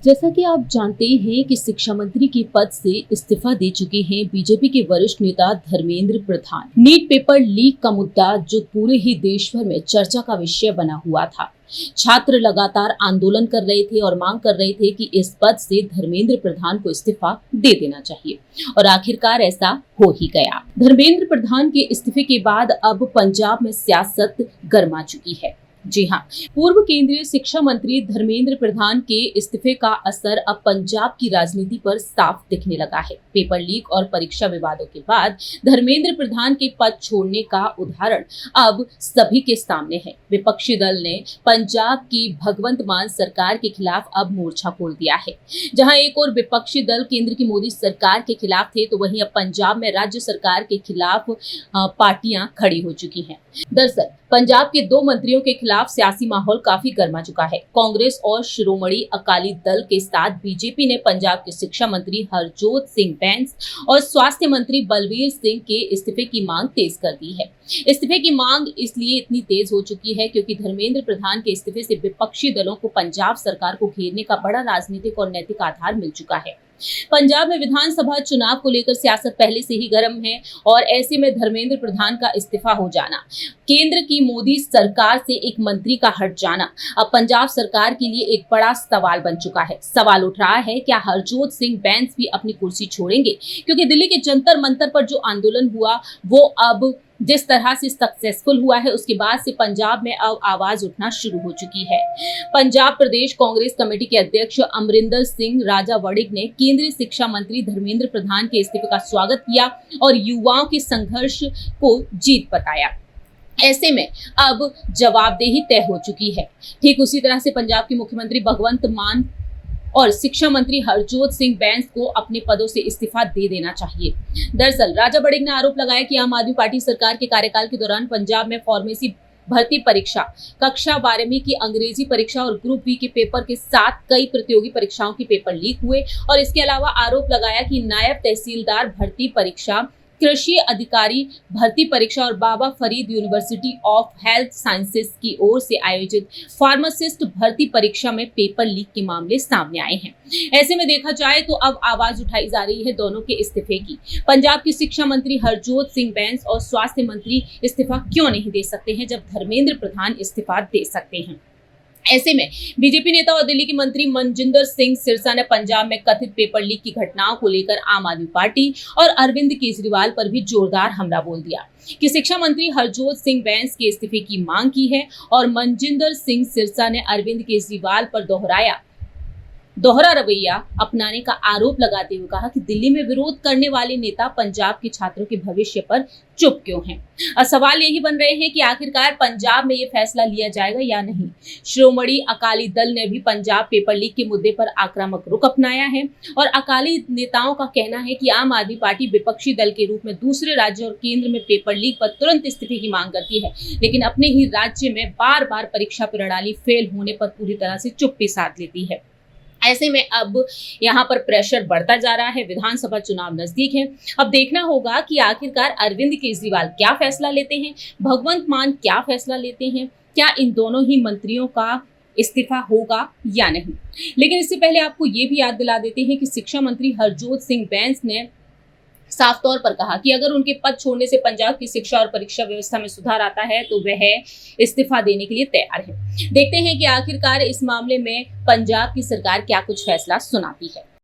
जैसा कि आप जानते हैं कि शिक्षा मंत्री के पद से इस्तीफा दे चुके हैं बीजेपी के वरिष्ठ नेता Dharmendra Pradhan. NEET paper leak का मुद्दा जो पूरे ही देश भर में चर्चा का विषय बना हुआ था। छात्र लगातार आंदोलन कर रहे थे और मांग कर रहे थे कि इस पद से धर्मेंद्र प्रधान को इस्तीफा दे देना चाहिए और आखिरकार ऐसा हो ही गया। धर्मेंद्र प्रधान के इस्तीफे के बाद अब पंजाब में सियासत गर्मा चुकी है। जी हाँ, पूर्व केंद्रीय शिक्षा मंत्री धर्मेंद्र प्रधान के इस्तीफे का असर अब पंजाब की राजनीति पर साफ दिखने लगा है। पेपर लीक और परीक्षा विवादों के बाद धर्मेंद्र प्रधान के पद छोड़ने का उदाहरण अब सभी के सामने है। विपक्षी दल ने पंजाब की भगवंत मान सरकार के खिलाफ अब मोर्चा खोल दिया है। जहां एक और विपक्षी दल केंद्र की मोदी सरकार के खिलाफ थे, तो वहीं अब पंजाब में राज्य सरकार के खिलाफ पार्टियां खड़ी हो चुकी हैं। दरअसल पंजाब के दो मंत्रियों के खिलाफ सियासी माहौल काफी गर्मा चुका है। कांग्रेस और शिरोमणि अकाली दल के साथ बीजेपी ने पंजाब के शिक्षा मंत्री हरजोत सिंह बैंस और स्वास्थ्य मंत्री बलबीर सिंह के इस्तीफे की मांग तेज कर दी है। इस्तीफे की मांग इसलिए इतनी तेज हो चुकी है क्योंकि धर्मेंद्र प्रधान के इस्तीफे से विपक्षी दलों को पंजाब सरकार को घेरने का बड़ा राजनीतिक और नैतिक आधार मिल चुका है। पंजाब में विधानसभा चुनाव को लेकर सियासत पहले से ही गर्म है और ऐसे में धर्मेंद्र प्रधान का इस्तीफा हो जाना, केंद्र की मोदी सरकार से एक मंत्री का हट जाना अब पंजाब सरकार के लिए एक बड़ा सवाल बन चुका है। सवाल उठ रहा है, क्या हरजोत सिंह बैंस भी अपनी कुर्सी छोड़ेंगे? क्योंकि दिल्ली के जंतर मंतर पर जो आंदोलन हुआ वो अब जिस तरह से सक्सेसफुल हुआ है, उसके बाद से पंजाब में अब आवाज उठना शुरू हो चुकी है। पंजाब प्रदेश कांग्रेस कमेटी के अध्यक्ष अमरिंदर सिंह राजा वड़िग ने केंद्रीय शिक्षा मंत्री धर्मेंद्र प्रधान के इस्तीफे का स्वागत किया और युवाओं के संघर्ष को जीत बताया। ऐसे में अब जवाबदेही तय हो चुकी है। ठीक उसी तरह से पंजाब के मुख्यमंत्री भगवंत मान और शिक्षा मंत्री हरजोत सिंह बैंस को अपने पदों से इस्तीफा दे देना चाहिए। दरअसल राजा बड़िग ने आरोप लगाया कि आम आदमी पार्टी सरकार के कार्यकाल के दौरान पंजाब में फार्मेसी भर्ती परीक्षा, कक्षा 12वीं की अंग्रेजी परीक्षा और ग्रुप बी के पेपर के साथ कई प्रतियोगी परीक्षाओं के पेपर लीक हुए और इसके अलावा आरोप लगाया कि नायब तहसीलदार भर्ती परीक्षा, कृषि अधिकारी भर्ती परीक्षा और Baba Farid university of health sciences की ओर से आयोजित फार्मासिस्ट भर्ती परीक्षा में पेपर लीक के मामले सामने आए हैं। ऐसे में देखा जाए तो अब आवाज उठाई जा रही है दोनों के इस्तीफे की। पंजाब की शिक्षा मंत्री हरजोत सिंह बैंस और स्वास्थ्य मंत्री इस्तीफा क्यों नहीं दे सकते हैं, जब धर्मेंद्र प्रधान इस्तीफा दे सकते हैं? ऐसे में बीजेपी नेता और दिल्ली के मंत्री मनजिंदर सिंह सिरसा ने पंजाब में कथित पेपर लीक की घटनाओं को लेकर आम आदमी पार्टी और अरविंद केजरीवाल पर भी जोरदार हमला बोल दिया कि शिक्षा मंत्री हरजोत सिंह बैंस के इस्तीफे की मांग की है और मनजिंदर सिंह सिरसा ने अरविंद केजरीवाल पर दोहरा रवैया अपनाने का आरोप लगाते हुए कहा कि दिल्ली में विरोध करने वाले नेता पंजाब के छात्रों के भविष्य पर चुप क्यों हैं? और सवाल यही बन रहे हैं कि आखिरकार पंजाब में ये फैसला लिया जाएगा या नहीं। शिरोमणि अकाली दल ने भी पंजाब पेपर लीक के मुद्दे पर आक्रामक रुख अपनाया है और अकाली नेताओं का कहना है कि आम आदमी पार्टी विपक्षी दल के रूप में दूसरे राज्य और केंद्र में पेपर लीक पर तुरंत इस्तीफे की मांग करती है, लेकिन अपने ही राज्य में बार बार परीक्षा प्रणाली फेल होने पर पूरी तरह से चुप्पी साध लेती है। ऐसे में अब यहाँ पर प्रेशर बढ़ता जा रहा है। विधानसभा चुनाव नजदीक है। अब देखना होगा कि आखिरकार अरविंद केजरीवाल क्या फैसला लेते हैं, भगवंत मान क्या फैसला लेते हैं, क्या इन दोनों ही मंत्रियों का इस्तीफा होगा या नहीं। लेकिन इससे पहले आपको ये भी याद दिला देते हैं कि शिक्षा मंत्री हरजोत सिंह बैंस ने साफ तौर पर कहा कि अगर उनके पद छोड़ने से पंजाब की शिक्षा और परीक्षा व्यवस्था में सुधार आता है तो वह इस्तीफा देने के लिए तैयार है। देखते हैं कि आखिरकार इस मामले में पंजाब की सरकार क्या कुछ फैसला सुनाती है।